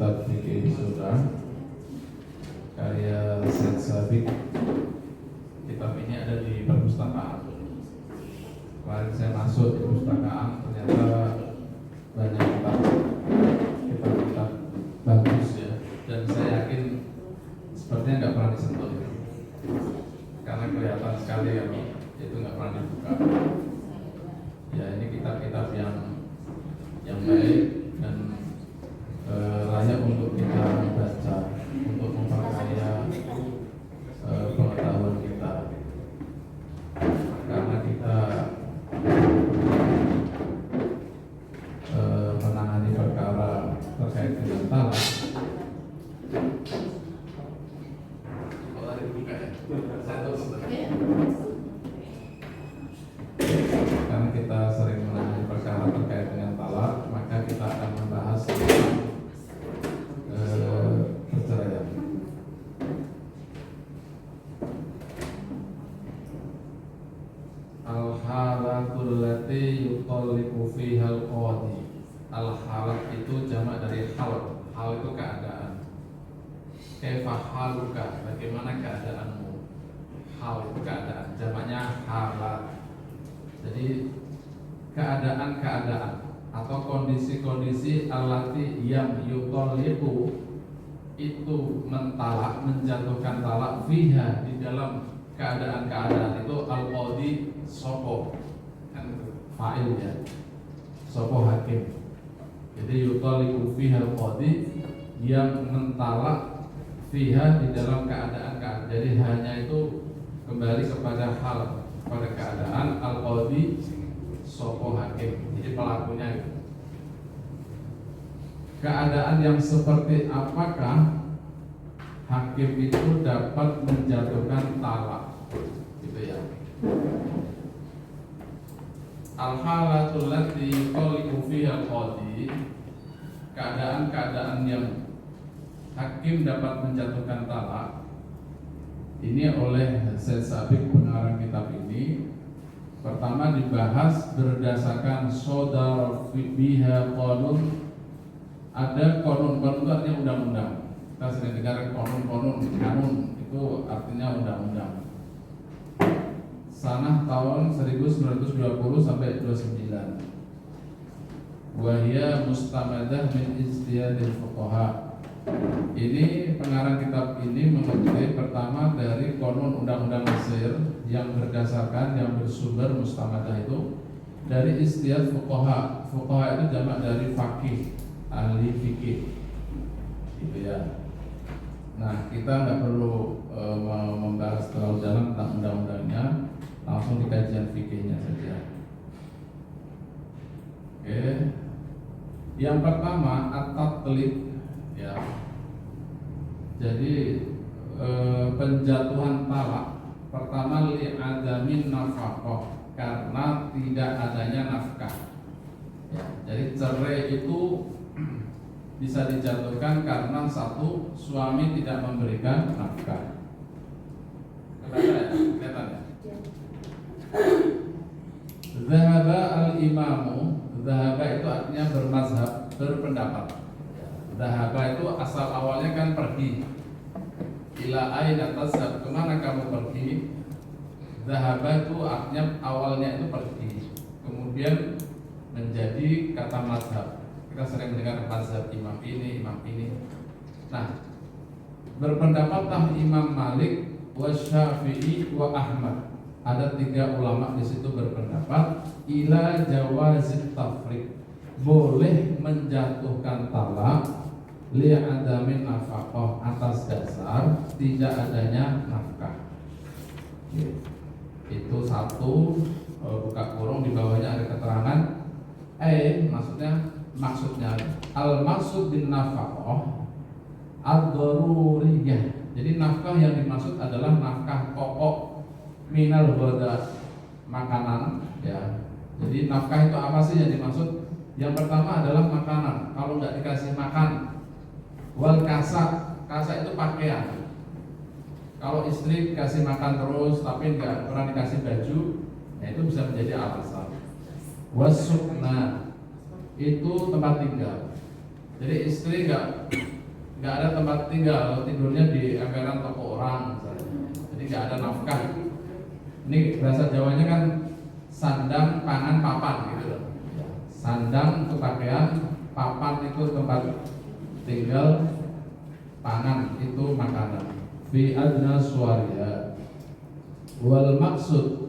Kitab Fikih Sunnah karya Syekh Sabiq. Kitab ini ada di perpustakaan. Kemarin saya masuk di perpustakaan, ternyata banyak kitab-kitab bagus ya, dan saya yakin sepertinya nggak pernah disentuh ya. Karena kelihatan sekali ya, itu nggak pernah dibuka. Ya, ini kitab-kitab yang baik dan layak untuk kita baca, untuk memperkaya pengetahuan kita. Karena kita menangani perkara terkait dengan talak. Karena kita sering menangani perkara terkait dengan talak, maka kita akan membahas perceraian. Al-halatul lati yutalliqu fiha al-qadi. Al-halat itu jamak dari hal. Hal itu keadaan. Kaifa haluka, bagaimana keadaanmu? Hal itu keadaan, jamaknya halat. Jadi keadaan-keadaan atau kondisi-kondisi allati yang yutalliqu itu mentalak, menjatuhkan talak fiha, di dalam keadaan-keadaan itu al-qadi sopo, kan fa'il ya, sopo hakim. Jadi yutalliqu fiha al-qadi, yang mentalak fiha di dalam keadaan-keadaan. Jadi hanya itu kembali kepada hal, pada keadaan al-qadi sopo hakim. Jadi pelakunya itu. Keadaan yang seperti apakah hakim itu dapat menjatuhkan talak, gitu ya. Al-halatul lati yutalliqu fiha al-qadi, keadaan-keadaan yang hakim dapat menjatuhkan talak. Ini oleh Syekh Sabiq pengarang kitab ini. Pertama dibahas berdasarkan sodar biha qanun. Ada konun-konun itu artinya undang-undang. Kita sering dengar konun-konun, kanun itu artinya undang-undang. Sanah tahun 1920 sampai 29. Wahia mustamadah min ijtihadil fuqaha. Ini pengarang kitab ini mengutip pertama dari konun undang-undang Mesir yang berdasarkan, yang bersumber mustamadah itu dari ijtihad fuqaha. Fuqaha itu jamak dari faqih, ahli fikih, gitu ya. Nah, kita nggak perlu membahas terlalu dalam tentang undang-undangnya, langsung di kajian fikihnya saja. Oke. Yang pertama at-tatlib, ya. Jadi penjatuhan talak pertama li'adamin nafaqah, karena tidak adanya nafkah. Ya, jadi cerai itu bisa dijatuhkan karena satu, suami tidak memberikan nafkah. Kelihatan ya? Zahaba al-imamu. Zahaba itu artinya bermazhab, berpendapat. Zahaba itu asal awalnya kan pergi. Ila aina tazhab, kemana kamu pergi? Zahaba itu artinya awalnya itu pergi, kemudian menjadi kata mazhab. Kita sering mendengar mazhab imam ini, imam ini. Nah, berpendapatlah Imam Malik, wa Syafi'i, wa Ahmad. Ada 3 ulama di situ berpendapat ila jawazit tafriq, boleh menjatuhkan talak li'adamin nafaqah, atas dasar tidak adanya nafkah. Itu satu, buka kurung di bawahnya ada keterangan maksudnya al-maksud bin nafaqah ad-daruriyah. Jadi nafkah yang dimaksud adalah nafkah pokok, minal ghada, makanan, ya. Jadi nafkah itu apa sih yang dimaksud? Yang pertama adalah makanan. Kalau nggak dikasih makan, wal kasa itu pakaian. Kalau istri dikasih makan terus tapi nggak pernah dikasih baju, ya itu bisa menjadi alasan. Wasukna itu tempat tinggal. Jadi istri nggak nggak ada tempat tinggal, tidurnya di emperan toko orang misalnya. Jadi nggak ada nafkah. Ini bahasa Jawanya kan sandang, pangan, papan gitu loh. Sandang itu pakaian, papan itu tempat tinggal, pangan itu makanan. Fi adna suwaria wal maksud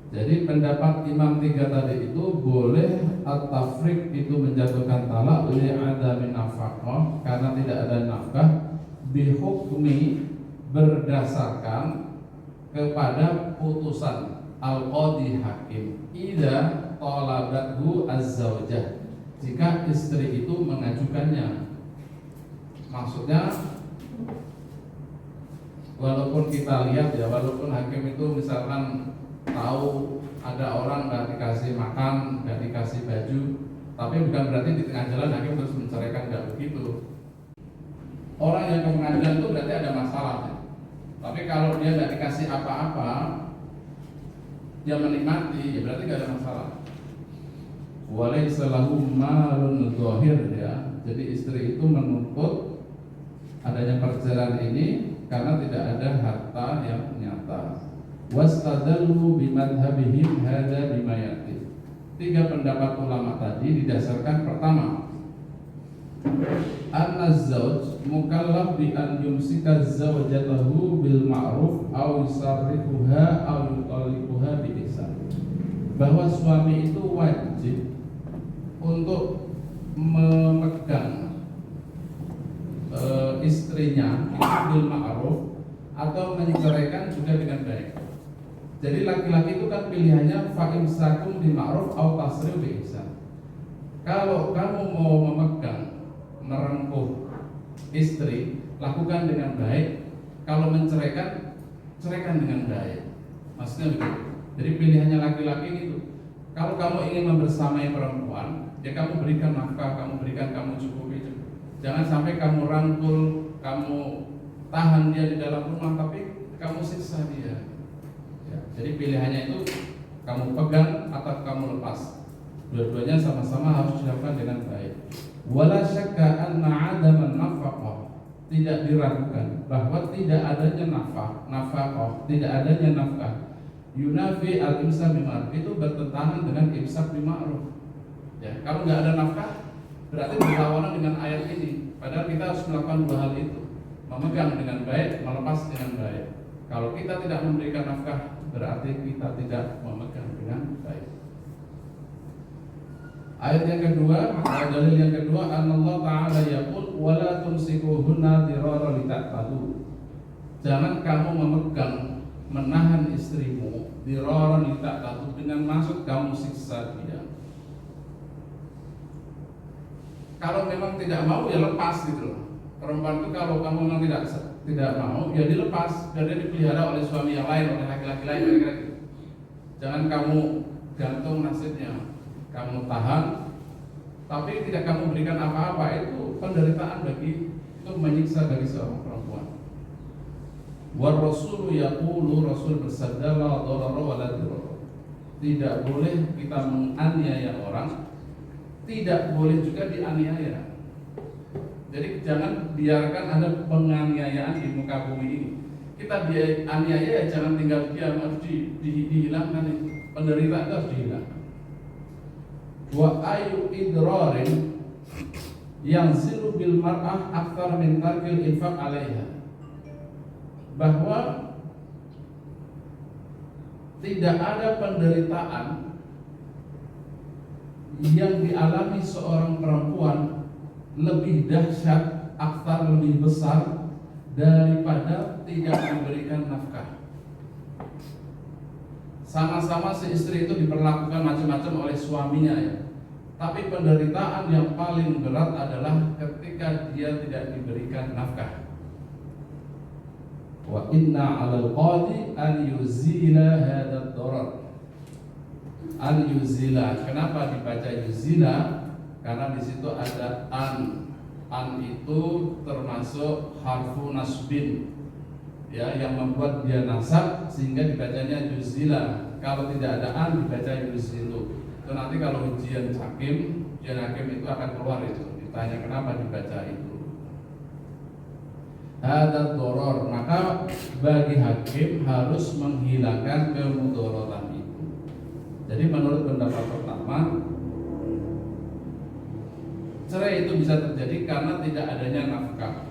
Jadi pendapat Imam 3 tadi itu boleh at-tafriq itu menjatuhkan talak li adami nafaqah karena tidak ada nafkah bihukmi berdasarkan kepada putusan al-qadi hakim idza talabathu az-zaujah jika istri itu mengajukannya. Maksudnya walaupun kita lihat ya, walaupun hakim itu misalkan tahu ada orang nggak dikasih makan, nggak dikasih baju, tapi bukan berarti di tengah jalan hakim terus menceraikan, nggak begitu. Orang yang ke pengadilan itu berarti ada masalah ya. Tapi kalau dia nggak dikasih apa-apa, dia menikmati, ya berarti nggak ada masalah. Walaysa lahu malun dhahir ya. Jadi istri itu menuntut adanya perceraian ini karena tidak ada harta yang nyata. Wastadallu bimadhabihim hadza bima yati. 3 pendapat ulama tadi didasarkan pertama, anna az-zawj mukallaf bi an yumsika zawjatahu bil ma'ruf aw yusarrifuha aw yutalliquha bi ihsan. Bahwa suami itu wajib untuk memegang istrinya bil ma'ruf atau menceraikan juga dengan baik. Jadi laki-laki itu kan pilihannya fa imsakum bil ma'ruf aw tasrih bi ihsan. Kalau kamu mau memegang, merengkuh istri, lakukan dengan baik. Kalau menceraikan, ceraikan dengan baik. Maksudnya begitu. Jadi pilihannya laki-laki itu. Kalau kamu ingin membersamai perempuan, ya kamu berikan nafkah, kamu berikan, kamu cukupi. Jangan sampai kamu rangkul, kamu tahan dia di dalam rumah, tapi kamu siksa dia. Ya, jadi pilihannya itu kamu pegang atau kamu lepas. Dua-duanya sama-sama harus dilakukan dengan baik. Wala syakka anna 'adaman nafaqah, tidak diragukan bahwa tidak adanya nafkah, tidak adanya nafkah. Yunafi al-imsak bil ma'ruf, itu bertentangan dengan imsak bil ma'ruf. Ya, kalau nggak ada nafkah berarti berlawanan dengan ayat ini. Padahal kita harus melakukan 2 hal itu, memegang dengan baik, melepas dengan baik. Kalau kita tidak memberikan nafkah, berarti kita tidak memegang dengan baik. Ayat yang kedua, dalil yang kedua, Allah Ta'ala yaqul wala tumsikuhunna dirara litatadu. Jangan kamu memegang, menahan istrimu dirara litatadu dengan maksud kamu siksa dia. Kalau memang tidak mau ya lepas gitu loh. Perempuan itu kalau kamu memang tidak mau ya dilepas, dan dia dipelihara oleh suami yang lain, oleh laki-laki lain kira-kira gitu. Jangan kamu gantung nasibnya, kamu tahan, tapi tidak kamu berikan apa-apa, itu penderitaan itu menyiksa bagi seorang perempuan. War Rasul yaqulu, Rasul bersabda la dharara wa la dirar. Tidak boleh kita menganiaya orang, tidak boleh juga dianiaya. Jadi jangan biarkan ada penganiayaan di muka bumi ini. Kita dianiaya ya jangan tinggal diam, harus dihilangkan itu. Penderitaan itu harus dihilangkan. Wa ayu idrarin yang zilu bil mar'ah akthar min tarkil infaq 'alaiha. Bahwa tidak ada penderitaan yang dialami seorang perempuan lebih dahsyat, akthar lebih besar daripada tidak memberikan nafkah. Sama-sama si istri itu diperlakukan macam-macam oleh suaminya ya. Tapi penderitaan yang paling berat adalah ketika dia tidak diberikan nafkah. Wa inna 'alal qadi an yuzila hadzal darar. An yuzila. Kenapa dibaca yuzila? Karena di situ ada an. An itu termasuk harfu nasbin. ya, yang membuat dia nasab sehingga dibacanya yuzila. Kalau tidak ada an dibaca yuzilu. Itu nanti kalau ujian hakim itu akan keluar itu. Ditanya kenapa dibaca itu. Ada doror, maka bagi hakim harus menghilangkan kemudorotan itu. Jadi menurut pendapat pertama, cerai itu bisa terjadi karena tidak adanya nafkah.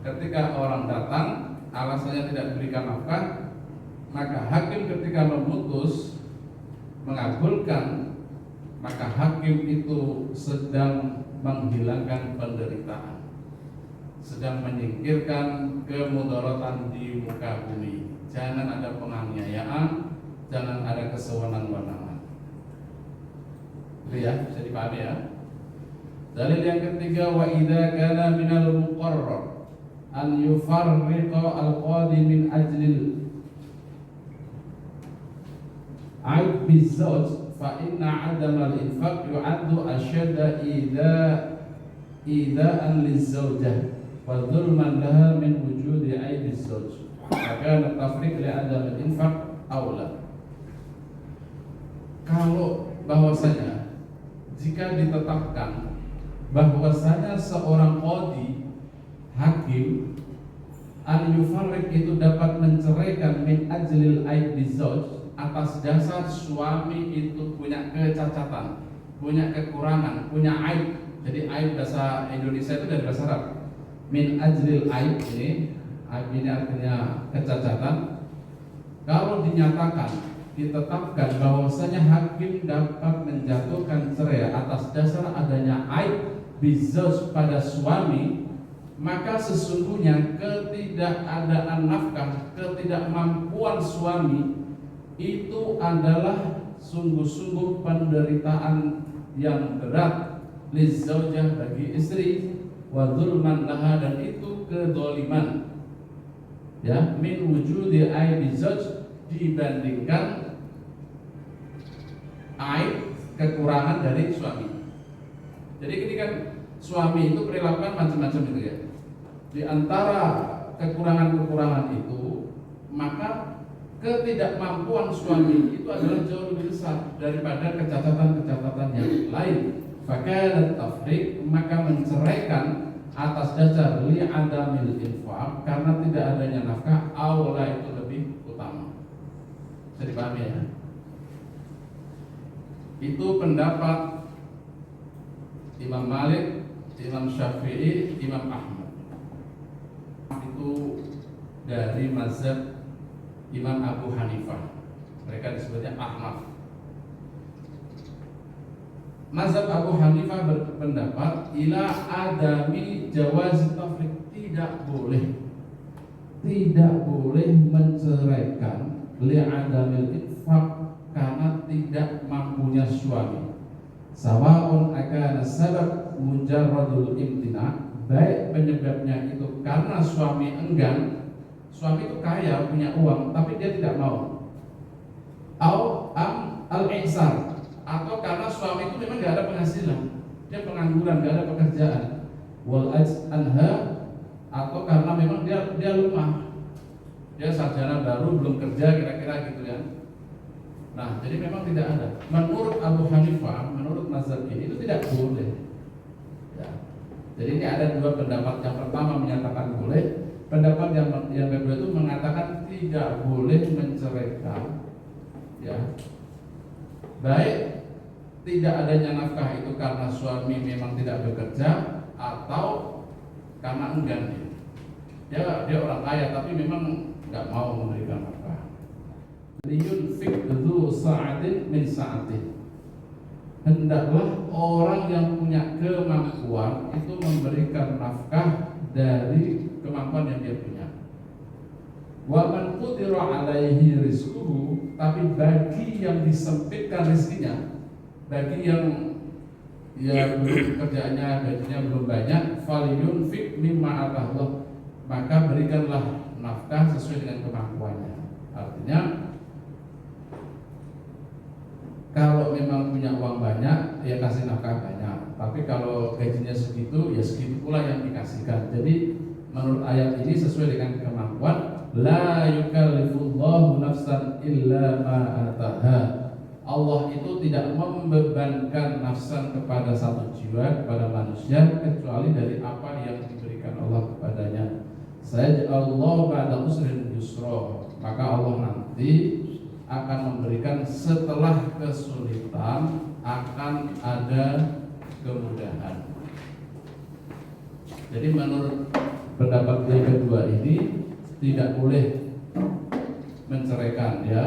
Ketika orang datang, alasannya tidak diberikan nafkah, maka hakim ketika memutus mengabulkan, maka hakim itu sedang menghilangkan penderitaan, sedang menyingkirkan kemudaratan di muka bumi. Jangan ada penganiayaan, jangan ada kesewenang-wenangan. Itu ya, bisa dipahami ya. Dalil yang ketiga, wa idza kana minal muqarrar an yufarriqa al-qadi min ajlil aib bizawj fa inna adama al-infaq yu'addu asyadda idaan lizawjah wa dhulman laha min wujudi aib bizawj. Maka tafriq li adam al-infaq aula. Kalau bahwasanya jika ditetapkan bahwasanya seorang qadi, hakim, an yufarriq itu dapat menceraikan min ajlil aib bizawj, atas dasar suami itu punya kecacatan, punya kekurangan, punya aib. Jadi aib bahasa Indonesia itu dari bahasa Arab. Min ajlil aib ini, aib ini artinya kecacatan. Kalau dinyatakan, ditetapkan bahwasanya hakim dapat menjatuhkan cerai atas dasar adanya aib bizawj pada suami, maka sesungguhnya ketidakadaan nafkah, ketidakmampuan suami itu adalah sungguh-sungguh penderitaan yang berat lizaujah bagi istri, wa dzulman laha, dan itu kedoliman, ya, min wujudi aibi zauj, dibandingkan aib kekurangan dari suami. Jadi ini kan suami itu perilakukan macam-macam itu ya. Di antara kekurangan-kekurangan itu, maka ketidakmampuan suami itu adalah jauh lebih besar daripada kecacatan-kecacatan yang lain. Fakana tafriq, maka menceraikan atas dasar li adamil infaq, karena tidak adanya nafkah, aula itu lebih utama. Bisa dipahami ya? Itu pendapat Imam Malik, Imam Syafi'i, Imam Ahmad. Itu dari mazhab Imam Abu Hanifah, mereka disebutnya Ahnaf. Mazhab Abu Hanifah berpendapat ila adami jawaz tafriq, tidak boleh menceraikan li adamil infaq, karena tidak mampunya suami. Sawaun akana sabab mujarradul imtina, baik penyebabnya itu karena suami enggan, suami itu kaya, punya uang, tapi dia tidak mau, au am al-ihsar, atau karena suami itu memang gak ada penghasilan, dia pengangguran, gak ada pekerjaan, wal ajz anha, atau karena memang dia lemah, dia sarjana baru, belum kerja, kira-kira gitu ya. Nah, jadi memang tidak ada. Menurut Abu Hanifah, menurut mazhab ini itu tidak boleh. Ya. Jadi ini ada dua pendapat. Yang pertama menyatakan boleh, pendapat yang kedua itu mengatakan tidak boleh menceraikan. Ya. Baik tidak adanya nafkah itu karena suami memang tidak bekerja atau karena enggan dia orang kaya tapi memang nggak mau memberikan nafkah. Liyunfik dzu sa'atin min sa'atih, hendaklah orang yang punya kemampuan itu memberikan nafkah dari kemampuan yang dia punya. Wa man qudira alaihi rizquhu, tapi bagi yang disempitkan rezekinya, bagi yang belum kerjaannya, gajinya belum banyak, falyunfik mimma atahullah, maka berikanlah nafkah sesuai dengan kemampuannya. Artinya kalau memang punya uang banyak, ya kasih nafkah banyak. Tapi kalau gajinya segitu, ya segitu pula yang dikasihkan. Jadi menurut ayat ini sesuai dengan kemampuan. La yukallifullahu nafsan illa ma ataha. Allah itu tidak membebankan nafsan kepada satu jiwa, kepada manusia, kecuali dari apa yang diberikan Allah kepadanya. Sayaj'alullahu ba'da usrin yusra. Maka Allah nanti akan memberikan setelah kesulitan akan ada kemudahan. Jadi menurut pendapat yang kedua ini tidak boleh menceraikan, ya.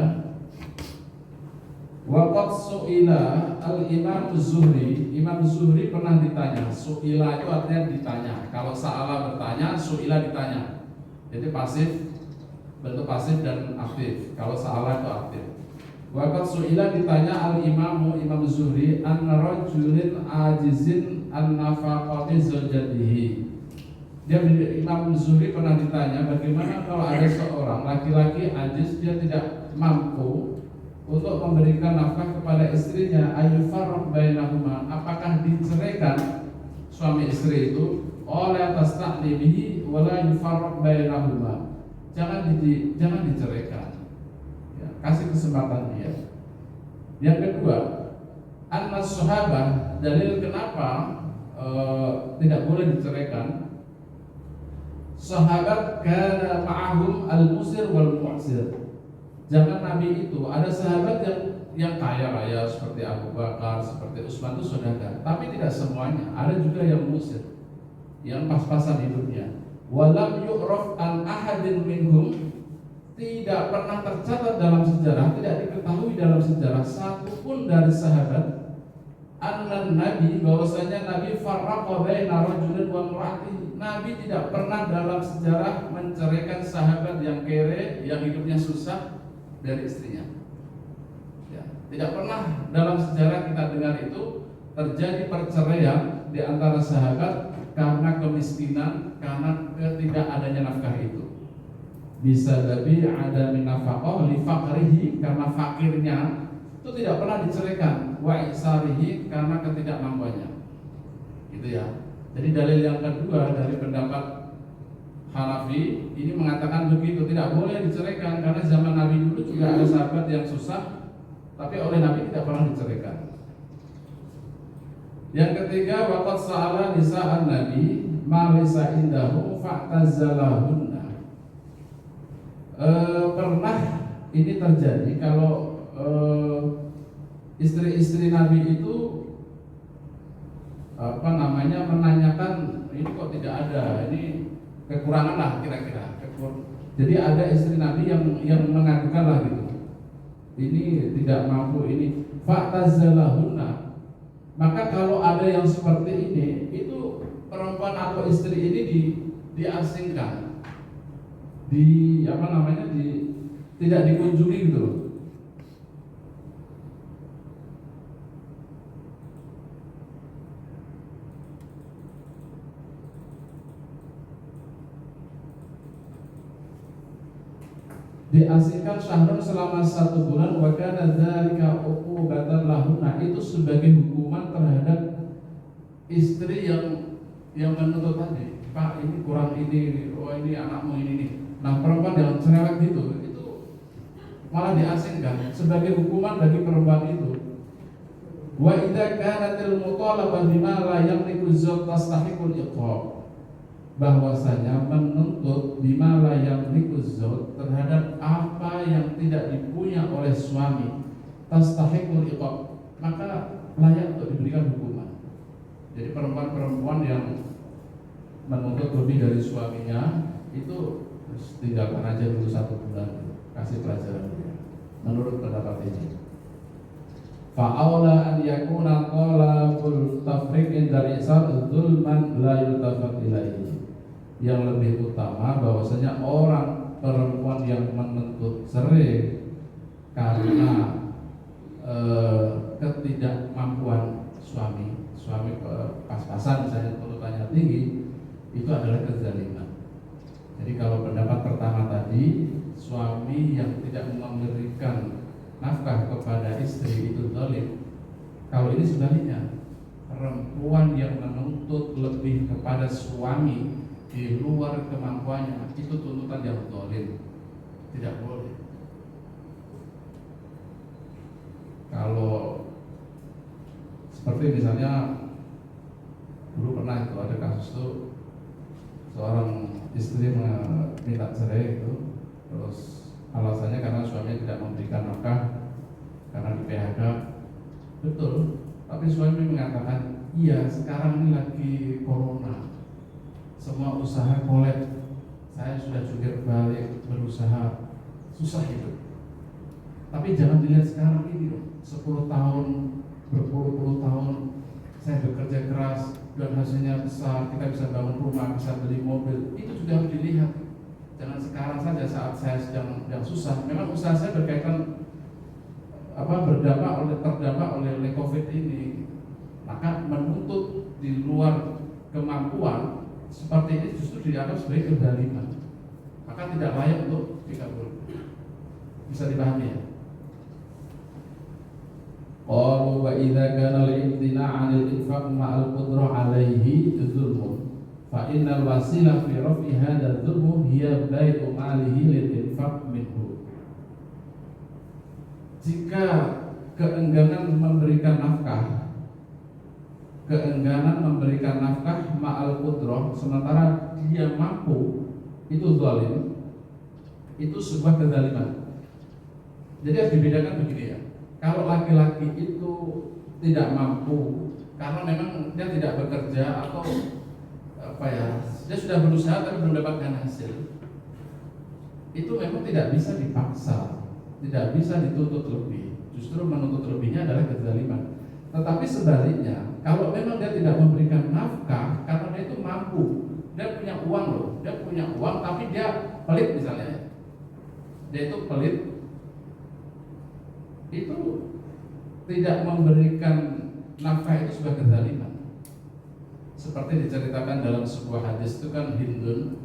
Waqad su'ila al-Imam Zuhri. Imam Zuhri pernah ditanya. Su'ila itu artinya ditanya. Kalau sa'ala bertanya, su'ila ditanya. Jadi pasif, bentuk pasif dan aktif. Kalau sa'ala itu aktif. Waqad su'ila ditanya al-Imam Zuhri an rajulin ajizin an nafaqati zawjatihi. Imam Zuhri pernah ditanya bagaimana kalau ada seorang laki-laki ajiz, dia tidak mampu untuk memberikan nafkah kepada istrinya, ayyufarraq bainahuma, apakah diceraikan suami istri itu oleh tasna'libihi wala yufarraq bainahuma, jangan diceraikan, ya, kasih kesempatan dia. Yang kedua, annas sahabah, dalil kenapa tidak boleh diceraikan. Sahabat kana ma'ahum al-musir wal mu'sir. Zaman Nabi itu ada sahabat yang kaya raya seperti Abu Bakar, seperti Utsman itu saudagar, tapi tidak semuanya. Ada juga yang musir, yang pas-pasan hidupnya. Walam yu'raf an ahadin minhum, tidak pernah tercatat dalam sejarah, tidak diketahui dalam sejarah satupun dari sahabat annan Nabi, bahwasanya Nabi farraqa baina rajulin wa imra'atin. Nabi tidak pernah dalam sejarah menceraikan sahabat yang kere, yang hidupnya susah dari istrinya. Ya, tidak pernah dalam sejarah kita dengar itu terjadi perceraian di antara sahabat karena kemiskinan, karena tidak adanya nafkah itu. Bisa lebih ada min nafaqah li faqrihi, karena fakirnya itu tidak pernah diceraikan, wa isarihi, karena ketidakmampuannya. Gitu ya. Jadi dalil yang kedua dari pendapat Hanafi ini mengatakan begitu, tidak boleh diceraikan karena zaman Nabi dulu juga ada sahabat yang susah, tapi oleh Nabi tidak pernah diceraikan. Yang ketiga, waqad sa'ala nisa'an Nabi ma laysa indahu fa'tazalahunna. Pernah ini terjadi kalau istri-istri Nabi itu menanyakan, ini kok tidak ada, ini kekurangan lah kira-kira. Jadi ada istri Nabi yang mengadukan lah gitu, ini tidak mampu, ini fa'tazalahunna. Maka kalau ada yang seperti ini, itu perempuan atau istri ini diasingkan, tidak dikunjungi gitu loh. Diasingkan syahrun selama 1 bulan, wa kana dzalika uqubatan lahunna, itu sebagai hukuman terhadap istri yang menuntut tadi. Pak, ini kurang ini, oh ini anakmu ini nih. Nah, perempuan yang cerewet itu malah diasingkan sebagai hukuman bagi perempuan itu. Wa idza kanatil mutalabah bima la yamliku zawj tastahiqul iqab, bahwasanya menuntut bima la yamliku zawj, terhadap apa yang tidak dipunya oleh suami, tastahiqul iqab, maka layak untuk diberikan hukuman. Jadi perempuan-perempuan yang menuntut lebih dari suaminya itu tinggalkan aja dulu 1 bulan, kasih pelajaran dia. Menurut pendapat ini, fa'aula an yakuna talabul tafriq dari isar dzulman la yultafat ilaihi. Yang lebih utama bahwasanya orang perempuan yang menuntut cerai karena ketidakmampuan suami pas-pasan misalnya tuntutannya tinggi, itu adalah kezaliman. Jadi kalau pendapat pertama tadi, suami yang tidak memberikan nafkah kepada istri itu zalim. Kalau ini sebaliknya, perempuan yang menuntut lebih kepada suami di luar kemampuannya, itu tuntutan yang zalim. tidak boleh. Kalau seperti misalnya dulu pernah itu ada kasus tuh, seorang istri minta cerai itu, terus alasannya karena suaminya tidak memberikan nafkah karena di PHK. Betul, tapi suami mengatakan, iya sekarang ini lagi corona, semua usaha kolab, saya sudah jungkir balik berusaha, susah hidup. Tapi jangan dilihat sekarang ini loh, 10 tahun, berpuluh-puluh tahun saya bekerja keras dan hasilnya besar, kita bisa bangun rumah, bisa beli mobil, itu juga harus dilihat. Jangan sekarang saja saat saya sedang susah. Memang usaha saya berkaitan terdampak oleh COVID ini, maka menuntut di luar kemampuan seperti ini justru dianggap sebagai kezaliman, maka tidak layak untuk dikabulkan. Bisa dipahami ya? Qalu wa idza kana al-imtina' 'anil infaq ma'al qudrah 'alaihi dzulmun fa innal wasilah fi raf'i hadha dzulm hiya bai'u malihi lil infaq minhu. Jika keengganan memberikan nafkah ma'al qudrah, sementara dia mampu, itu zalim, itu sebuah kezaliman. Jadi harus dibedakan begini ya. Kalau laki-laki itu tidak mampu karena memang dia tidak bekerja atau dia sudah berusaha tapi belum mendapatkan hasil, itu memang tidak bisa dipaksa, tidak bisa dituntut lebih. Justru menuntut lebihnya adalah kezaliman. Tetapi sebaliknya, kalau memang dia tidak memberikan nafkah karena dia itu mampu, dia punya uang loh, dia punya uang tapi dia pelit misalnya, dia itu pelit, itu tidak memberikan nafkah itu sebagai kezaliman. Seperti diceritakan dalam sebuah hadis itu kan, Hindun,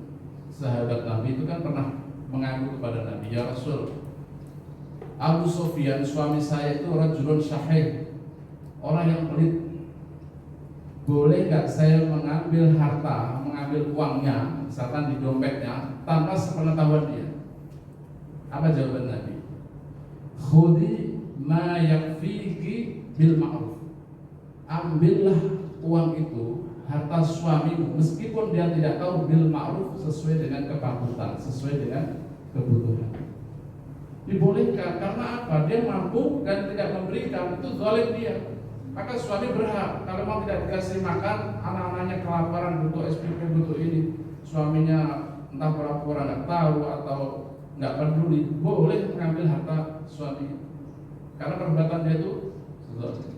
sahabat Nabi itu kan pernah mengaku kepada Nabi, ya Rasul, Abu Sufyan suami saya itu rajulun syahih, orang yang pelit, boleh nggak saya mengambil harta, mengambil uangnya, misalkan di dompetnya, tanpa sepengetahuan dia? Apa jawaban Nabi? Khudi ma yakfiki bil ma'ruf. Ambillah uang itu, harta suamimu, meskipun dia tidak tahu, bil ma'ruf, sesuai dengan kepatutan, sesuai dengan kebutuhan. Dibolehkan karena apa? Dia mampu dan tidak memberikan, itu zalim dia. Maka suami berhak, kalau mau tidak dikasih makan, anak-anaknya kelaparan, butuh SPP, butuh ini, suaminya entah pura-pura nggak tahu atau nggak peduli, boleh mengambil harta suami karena perbuatan dia itu zalim.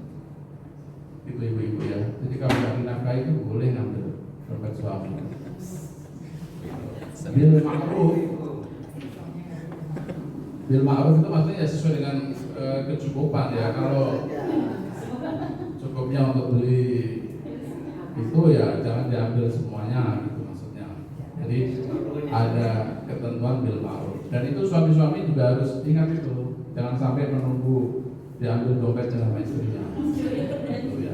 Itu ibu-ibu ya. Jadi kalau nggak dinafkahi itu boleh ngambil dompet suami. Bil ma'ruf. Bil ma'ruf itu maksudnya ya sesuai dengan kecukupan ya. Kalau cukupnya untuk beli itu ya jangan diambil semuanya gitu maksudnya. Jadi ada ketentuan bil ma'ruf. Dan itu suami-suami juga harus ingat itu. Jangan sampai menunggu diambil dompet sama istrinya. Gitu ya.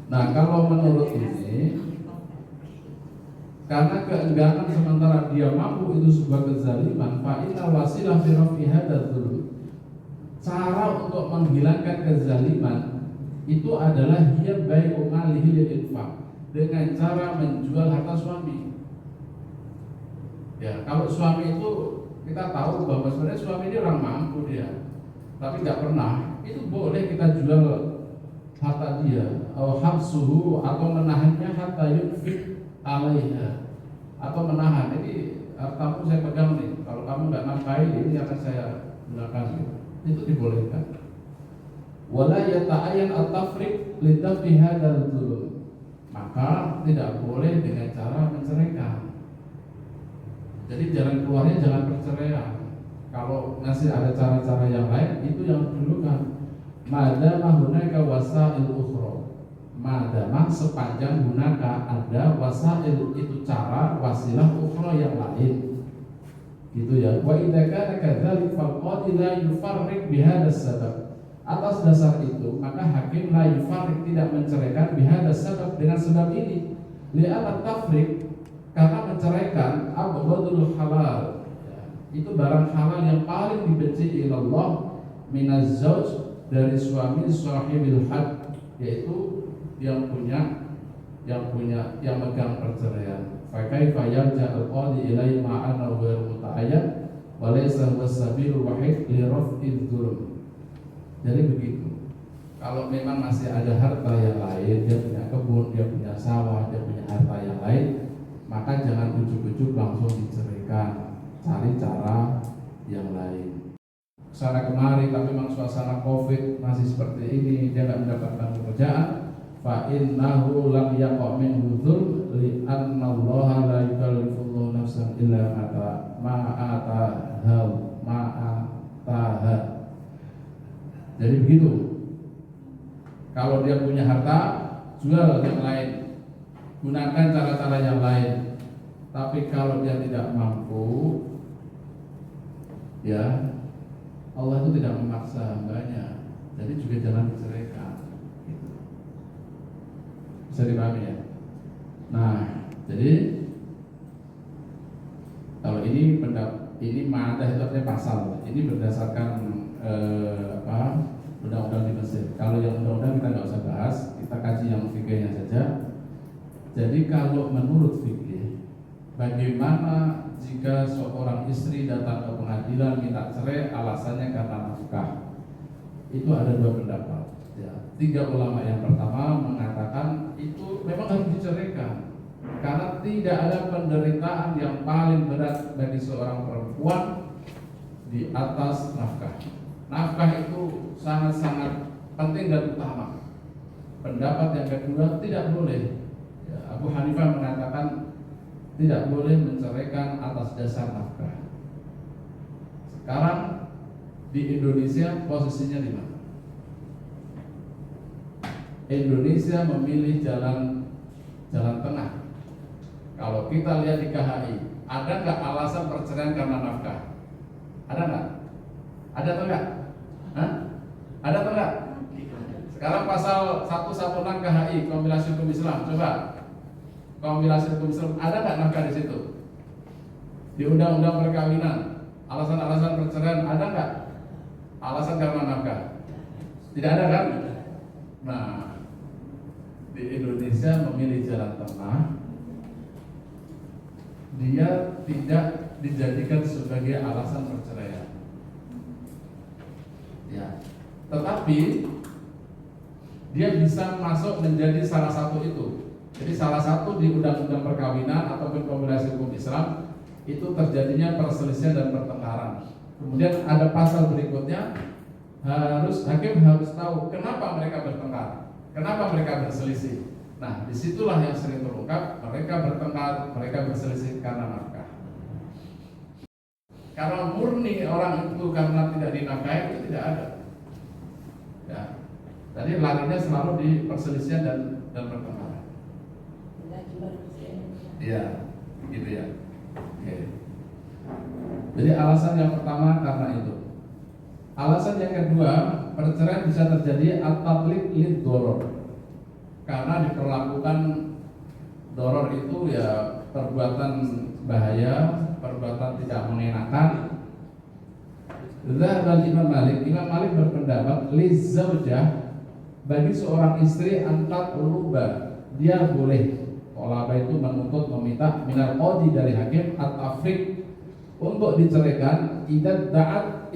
Nah, kalau menurut ini, karena keengganan sementara dia mampu itu sebuah kezaliman, fa inna wasilah fi rafi hadzal dzulm. Cara untuk menghilangkan kezaliman itu adalah hiya bai'u malihi lil infaq, dengan cara menjual harta suami. Ya, kalau suami itu kita tahu bahwa sebenarnya suami ini orang mampu dia, tapi nggak pernah, itu boleh kita jual harta dia, atau habsuhu, atau menahannya hatta yunfik alaiha, atau menahan. Jadi hartamu saya pegang nih, kalau kamu nggak nafkahi ini akan saya gunakan. Itu dibolehkan. Wala yata'ayyan at-tafriq lidafi hadzal dzulm. Maka tidak boleh dengan cara menceraikan. Jadi jalan keluarnya jangan perceraian. Kalau masih ada cara-cara yang lain, itu yang didulukan. Madama hunaka wasail ukhra. Madama sepanjang hunaka ada wasail, itu cara, wasilah ukhra yang lain. Gitu ya. Wa idza kana kadzalik fal qadi la yufarriq bihadzal sabab. Atas dasar itu, maka hakim la yufarriq, tidak menceraikan bihadzal sabab, dengan sebab ini. Li'anna tafriq, Karena menceraikan abghadul halal, ya, itu barang halal yang paling dibenci ilallah minaz zauj, dari suami sahibil had, yaitu yang megang perceraian. Fa kaifa yarja al-qadi ilai ma'ana ghairu muta'ayyad wa laysa huwa sabilul wahid li raf'idz dzulm. Jadi begitu. Kalau memang masih ada harta yang lain, dia punya kebun, dia punya sawah, dia punya harta yang lain, maka jangan ujuk-ujuk langsung diceraikan. Cari cara yang lain. Kesana kemari, tapi memang suasana COVID masih seperti ini, dia tidak mendapatkan pekerjaan. Fa innahu lam yaqa' minhu dzulm li anna Allah la yukallifullahu nafsan illa ma ataha. Jadi begitu. Kalau dia punya harta, jual yang lain, gunakan cara-cara yang lain. Tapi kalau dia tidak mampu, ya Allah itu tidak memaksa hambanya. Jadi juga jangan diceraikan. Gitu. Bisa dipahami ya? Nah, jadi kalau ini maadah itu artinya pasal. Ini berdasarkan undang-undang di Mesir. Kalau yang undang-undang kita nggak usah bahas, kita kaji yang fikihnya saja. Jadi kalau menurut fikih, bagaimana jika seorang istri datang ke pengadilan minta cerai alasannya karena nafkah? Itu ada dua pendapat. Ya, 3 ulama yang pertama mengatakan itu memang harus diceraikan karena tidak ada penderitaan yang paling berat bagi seorang perempuan di atas nafkah. Nafkah itu sangat-sangat penting dan utama. Pendapat yang kedua, tidak boleh. Ya, Abu Hanifah mengatakan tidak boleh menceraikan atas dasar nafkah. Sekarang di Indonesia posisinya di mana? Indonesia memilih jalan tengah. Kalau kita lihat di KHI, ada nggak alasan perceraian karena nafkah? Ada nggak? Ada atau enggak? Hah? Ada atau enggak? Sekarang pasal 116 KHI, kompilasi hukum Islam, coba. Kompilasi hukum Islam, ada enggak nafkah di situ? Di undang-undang perkawinan, alasan-alasan perceraian ada enggak? Alasan karena nafkah? Tidak ada kan? Nah, di Indonesia memilih jalan tengah. Dia tidak dijadikan sebagai alasan perceraian. Ya, tetapi dia bisa masuk menjadi salah satu itu. Jadi salah satu di undang-undang perkawinan ataupun kompilasi hukum Islam itu terjadinya perselisihan dan pertengkaran. Kemudian ada pasal berikutnya, hakim harus tahu kenapa mereka bertengkar, kenapa mereka berselisih. Nah, disitulah yang sering terungkap, mereka bertengkar, mereka berselisih karena nafkah. Kalau murni orang itu karena tidak dinafkahi itu tidak ada. Ya, jadi larinya selalu di perselisihan dan pertengkaran. Iya, gitu ya. Oke. Jadi alasan yang pertama karena itu. Alasan yang kedua, perceraian bisa terjadi at-tatliq lid-doror. Karena diperlakukan doror itu ya perbuatan bahaya, perbuatan tidak mengenakan. Zahab Imam Malik berpendapat lizaujah, bagi seorang istri antat ruba, dia boleh kolaba itu menuntut meminta minal qadi dari hakim at-tafriq untuk diceraikan idza da'at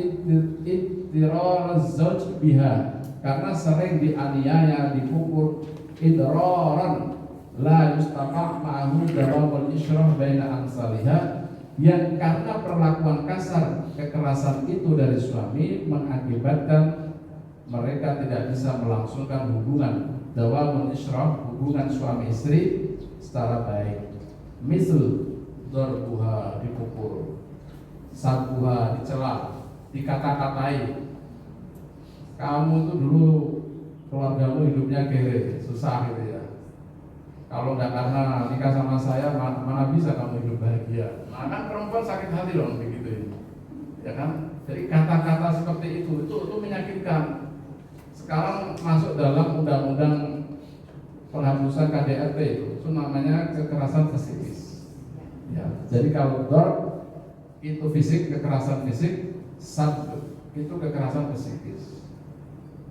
idrar az-zawj biha, karena sering dianiaya, dipukul idraran la yustama' ma'ahu dawamul isyrah baina amsalihah, yang karena perlakuan kasar, kekerasan itu dari suami mengakibatkan mereka tidak bisa melangsungkan hubungan dawamul isyrah, hubungan suami istri secara baik. Misal darbuha, dipukul, sabuha, dicela, dikata-katai. Kamu itu dulu keluargamu hidupnya kere, susah gitu ya. Kalau enggak karena nikah sama saya, mana bisa kamu hidup bahagia? Nah, kan perempuan sakit hati dong begitu, ya kan? Jadi kata-kata seperti itu menyakitkan. Sekarang masuk dalam undang-undang penghapusan KDRT itu namanya kekerasan psikis. Ya, jadi kalau darb itu fisik, kekerasan fisik, sab itu kekerasan psikis.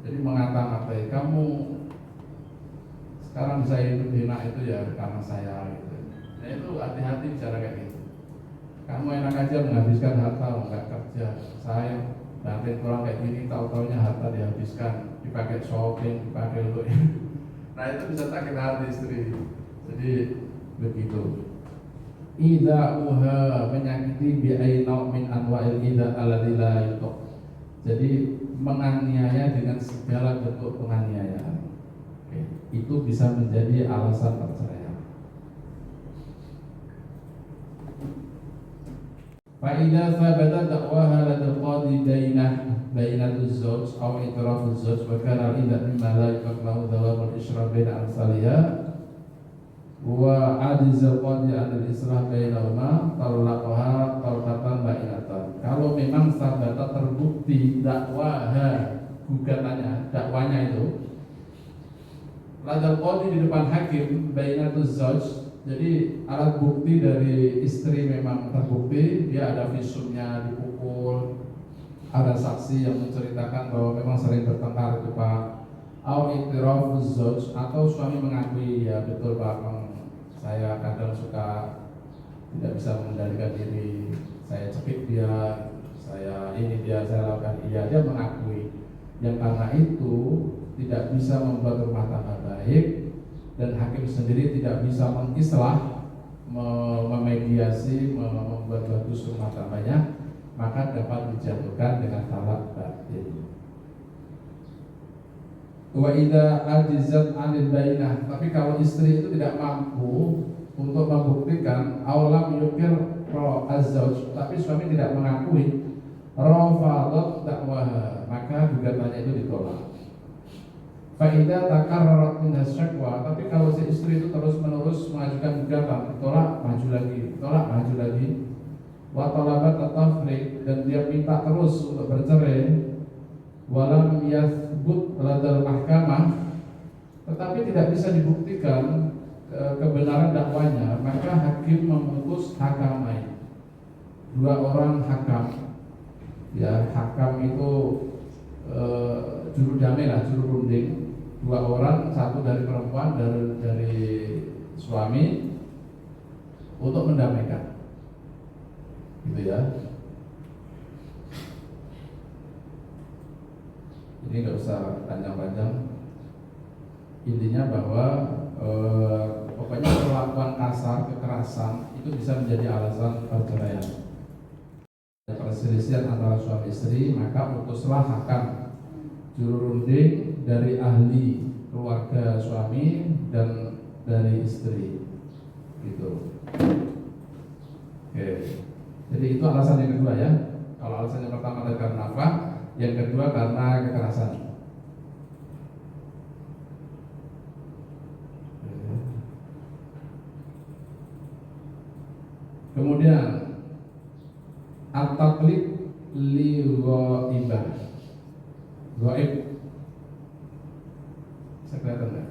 Jadi mengata-ngatai kamu sekarang bisa hidup enak itu ya karena saya gitu. Nah itu hati-hati bicara kayak gitu. Kamu enak aja menghabiskan harta, nggak kerja. Saya bantuin orang kayak gini, tahu-taunya harta dihabiskan, dipakai shopping, dipakai untuk nah itu bisa sakit hati istri. Jadi begitu. Idza uha menyakiti bi'ainau min anwa'il idza alladzi la yutuq. Jadi menganiaya dengan segala bentuk penganiayaan. Oke, itu bisa menjadi alasan perceraian. Fa idza thabata da'waha ladal qadi bainatuz zawj aw itrafuz zawj wa kana idza mimma la yaqbalu dawamul isyraf baina amsalha wa ajizal qadi anil islah bainahuma talaqaha talqatan bainatan. Kalau memang sabata terbukti dakwaha gugatannya, dakwanya itu ladal qadi di depan hakim bainatuz zawj, jadi alat bukti dari istri memang terbukti, dia ada visumnya dipukul, ada saksi yang menceritakan bahwa memang sering bertengkar itu Pak, au iktirafuz zawj, atau suami mengakui ya betul Pak, saya kadang suka tidak bisa mengendalikan diri, saya cekik dia, saya ini dia, saya lakukan iya, dia mengakui. Yang karena itu tidak bisa membuat rumah tangga baik dan hakim sendiri tidak bisa mengislah, memediasi, membuat bagus rumah tangganya, maka dapat dijatuhkan dengan talak batin. Wa idza ajizat 'anil bainah, tapi kalau istri itu tidak mampu untuk membuktikan aulam yukir pro azzauj, tapi suami tidak mengakui, rafadat dakwaha, maka gugatannya itu ditolak. Fa idza takarrarat min asyakwa, tapi kalau si istri itu terus-menerus mengajukan gugatan, ditolak maju lagi, ditolak maju lagi, wa talabat at-tafriq, dan dia minta terus untuk bercerai, walam yathbut ladal mahkamah, tetapi tidak bisa dibuktikan kebenaran dakwanya, maka hakim memutus hakamai, dua orang hakam. Ya, hakam itu juru damai lah, juru runding, dua orang, satu dari perempuan, dari suami, untuk mendamaikan, gitu ya. Ini nggak usah panjang-panjang. Intinya bahwa pokoknya perlakuan kasar, kekerasan itu bisa menjadi alasan perceraian. Perselisihan antara suami istri, maka putuslah hakam, juru runding dari ahli keluarga suami dan dari istri, gitu. Oke. Jadi itu alasan yang kedua ya. Kalau alasan yang pertama adalah karena apa? Yang kedua karena kekerasan. Kemudian at-taqlid li ghaibah. Ghaib. Saya kelihatan enggak?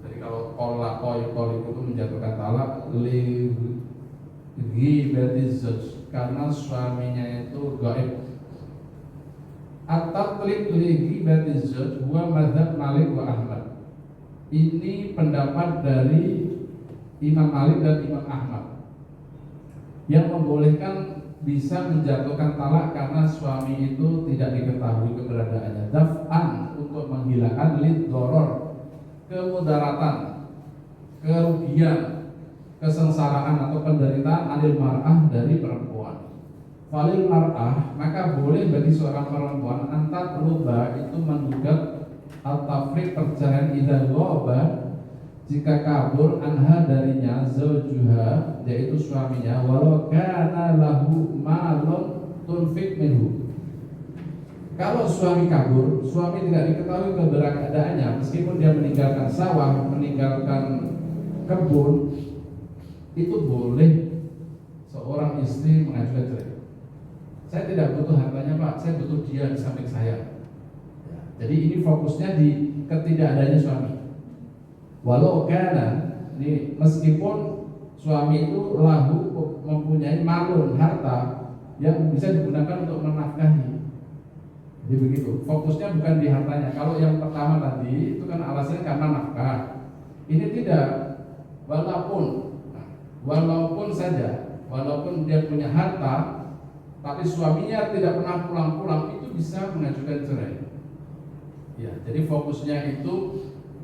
Jadi kalau qol itu menjatuhkan talak li ghibatiz zawj, karena suaminya itu ghaib. At-taqlid li ghibatiz zawj huwa mazhab Malik wa Ahmad. Ini pendapat dari Imam Malik dan Imam Ahmad yang membolehkan bisa menjatuhkan talak karena suami itu tidak diketahui keberadaannya, daf'an, untuk menghilangkan lid doror, kemudaratan, kerugian, kesengsaraan atau penderitaan anil mar'ah, dari perempuan. Falil mar'ah, maka boleh bagi seorang perempuan antar luba itu menggugat at-tafriq, perceraian, idza ghaba, jika kabur, anha, darinya, zaujuha, yaitu suaminya, walau kana lahu malun tunfik minhu. Kalau suami kabur, suami tidak diketahui keberadaannya, meskipun dia meninggalkan sawah, meninggalkan kebun, itu boleh seorang istri mengajukan cerai. Saya tidak butuh hartanya Pak, saya butuh dia di samping saya. Jadi ini fokusnya di ketidakadanya suami. Walau karena ini meskipun suami itu lahu mempunyai malun harta yang bisa digunakan untuk menafkahi. Jadi begitu. Fokusnya bukan di hartanya. Kalau yang pertama tadi itu kan alasannya karena nafkah. Ini tidak. Walaupun saja, walaupun dia punya harta, tapi suaminya tidak pernah pulang-pulang, itu bisa mengajukan cerai. Ya, jadi fokusnya itu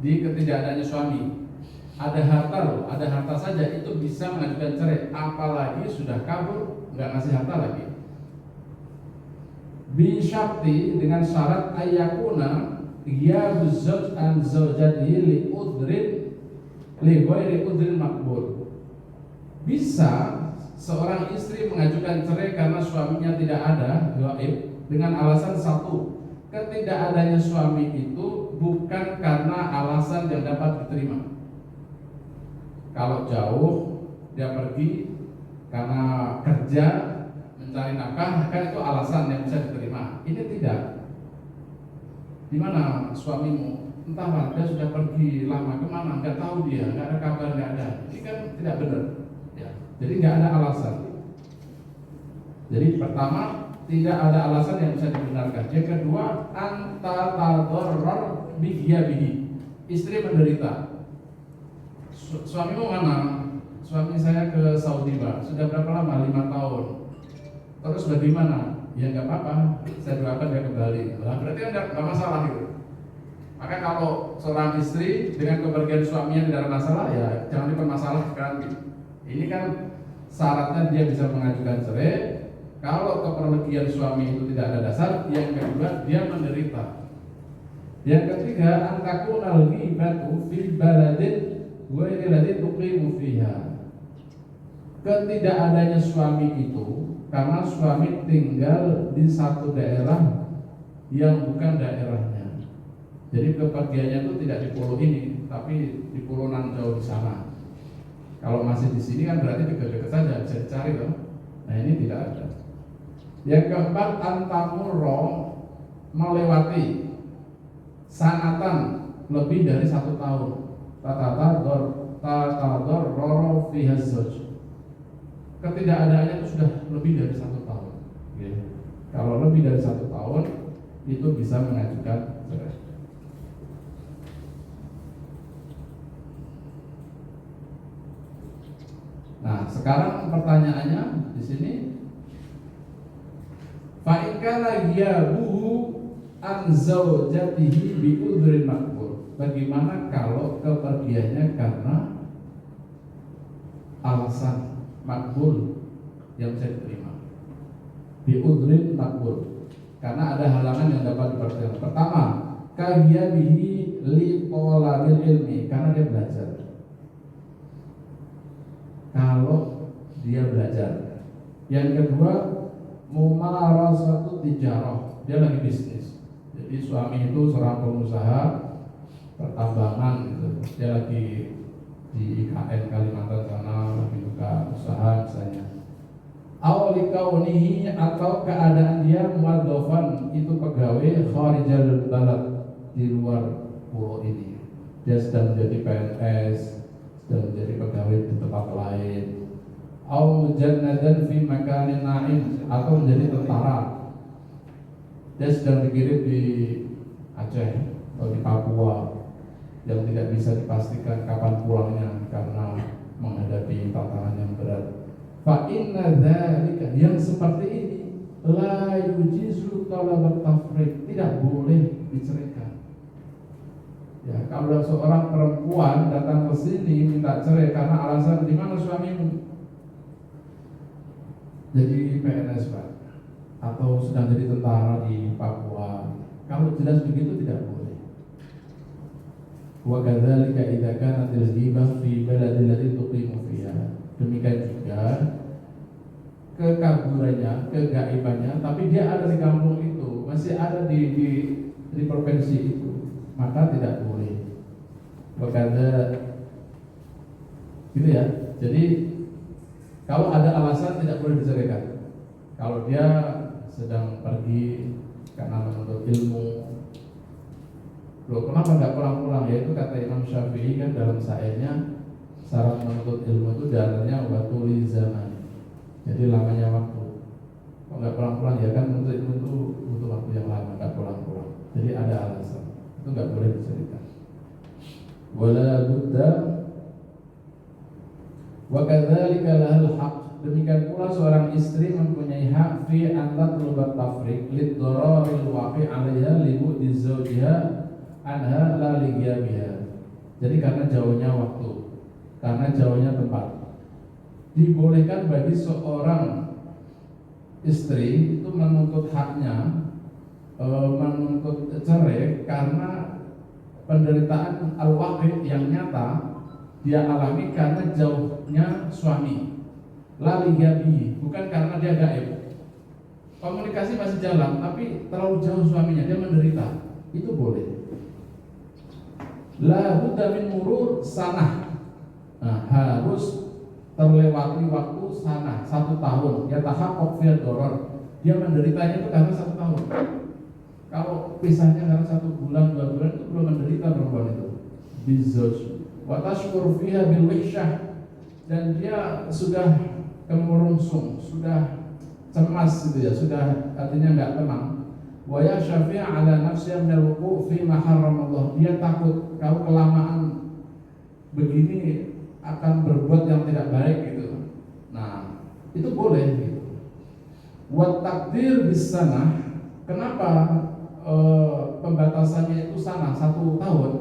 di ketidakadanya suami. Ada harta loh, ada harta saja itu bisa mengajukan cerai. Apalagi sudah kabur, nggak ngasih harta lagi. Bisyarti dengan syarat ayakuna ghiyabuz zawj an zawjatihi li ghairi udrin maqbul. Bisa seorang istri mengajukan cerai karena suaminya tidak ada, gaib, dengan alasan satu, ketidakadanya suami itu bukan karena alasan yang dapat diterima. Kalau jauh dia pergi karena kerja mencari nafkah, kan itu alasan yang bisa diterima. Ini tidak. Di mana suamimu? Entah dia sudah pergi lama kemana, nggak tahu dia, nggak ada kabar, nggak ada. Ini kan tidak benar. Ya. Jadi nggak ada alasan. Jadi pertama tidak ada alasan yang bisa dibenarkan. Yang kedua antatadorror bihi. Istri menderita. Suamimu mana? Suami saya ke Saudi, Pak. Sudah berapa lama? 5 tahun. Terus bagaimana? Ya nggak apa-apa, saya doakan dia kembali. Nah, berarti kan nggak masalah gitu. Maka kalau seorang istri dengan kepergian suaminya tidak ada masalah, ya jangan dipermasalahkan. Ini kan syaratnya dia bisa mengajukan cerai. Kalau kepergian suami itu tidak ada dasar, yang kedua dia menderita. Yang ketiga antakunal ghibatu fi baladin ghairi ladzi tuqimu fiha. Ketidakadanya suami itu karena suami tinggal di satu daerah yang bukan daerahnya. Jadi kepergiannya itu tidak di pulau ini, tapi di pulau nan jauh di sana. Kalau masih di sini kan berarti dekat-dekat saja, bisa dicari loh. Nah ini tidak ada. Yang keempat antamurro melewati sanatan lebih dari 1 tahun. Tatador roro fihazoj. Ketidakadaannya itu sudah lebih dari 1 tahun. Okay. Kalau lebih dari 1 tahun itu bisa mengajukan cerai. Nah, sekarang pertanyaannya di sini, fa in kana ghiyabuhu an zawjatihi bi udhrin maqbul. Bagaimana kalau kepergiannya karena alasan makbul yang bisa diterima? Bi udhrin maqbul. Karena ada halangan yang dapat dipertimbangkan. Pertama, kahiyabihi li talabil ilmi, karena dia belajar. Kalau dia belajar. Yang kedua, mumarasatu tijarah, dia lagi bisnis. Jadi suami itu seorang pengusaha pertambangan gitu. Dia lagi di IKN Kalimantan sana, lagi buka usaha misalnya. Awlikaunihi, atau keadaan dia muadzafan, itu pegawai kharijal balad, di luar pulau ini. Dia sedang menjadi PNS, dan menjadi pegawai di tempat lain, au mujannadan fi makanin na'im, atau menjadi tentara. Dia sedang dikirim di Aceh atau di Papua yang tidak bisa dipastikan kapan pulangnya karena menghadapi tantangan yang berat. Fa inna dzalika, yang seperti ini la yujizu talabat tafriq, tidak boleh diceraikan. Ya, kalau seorang perempuan datang ke sini minta cerai karena alasan di mana suamimu jadi PNS, Pak, atau sedang jadi tentara di Papua, kalau jelas begitu tidak boleh. Wa kadzalika idza kanat al-ghibah fi baladil ladzi tuqimu fiha. Demikian juga kekaburannya, kegaibannya, tapi dia ada di kampung itu, masih ada di provinsi itu, maka tidak boleh. Berkata gitu ya. Jadi kalau ada alasan tidak boleh diceraikan. Kalau dia sedang pergi karena menuntut ilmu, Loh, kenapa nggak pulang-pulang? Ya itu kata Imam Syafi'i kan dalam syairnya, syarat menuntut ilmu itu dalilnya watuli zaman. Jadi lamanya waktu. Kalau nggak pulang-pulang ya kan menuntut ilmu itu butuh waktu yang lama, nggak pulang-pulang. Jadi ada alasan. Itu nggak boleh diceritakan. Wala budda wa kadzalika lahal haq. Demikian pula seorang istri mempunyai hak fi an tatlubat tafriq lid dararil waqi' 'alaiha li bu'di zawjiha anha la ligiyabiha. Jadi karena jauhnya waktu, karena jauhnya tempat, dibolehkan bagi seorang istri itu menuntut haknya, menuntut cerai karena penderitaan al-waqi' yang nyata dia alami karena jauhnya suami. La ligiyabihi, bukan karena dia gaib. Komunikasi masih jalan, tapi terlalu jauh suaminya, dia menderita. Itu boleh. La budda min murur sanah. Nah, harus terlewati waktu sanah 1 tahun. Ya tahaqqaq fil doror. Dia menderitanya itu karena 1 tahun. Kalau pisahnya karena 1 bulan, 2 bulan itu belum menderita perempuan itu. Bizauj. Wa tashkur fiha bil wihsyah. Dan dia sudah kemurungsung, sudah cemas gitu ya, sudah artinya nggak tenang. Wa yashafi'a ala nafsiha min al-wuqu' fi ma harramallah. Dia takut kalau kelamaan begini akan berbuat yang tidak baik gitu. Nah, itu boleh gitu. Wa takdir bis sanah. Kenapa pembatasannya itu sanah 1 tahun?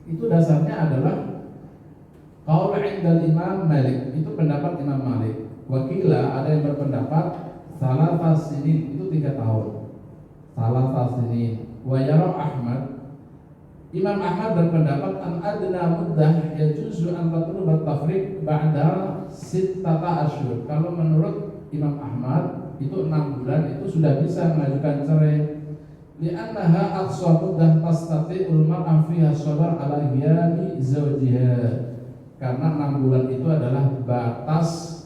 Itu dasarnya adalah qaul 'inda Imam Malik, itu pendapat Imam Malik. Wakila ada yang berpendapat salatah sinin, itu 3 tahun. Salatah sinin. Wa yara Ahmad, Imam Ahmad berpendapat an adna muddah yajuzu an tatlubat tafriq ba'da 6 asyhur. Kalau menurut Imam Ahmad itu 6 bulan itu sudah bisa mengajukan cerai. Li'annaha aqsa muddah tastati'ul mar'a fiha sabar ala ghiyami zawjiha. Karena 6 bulan itu adalah batas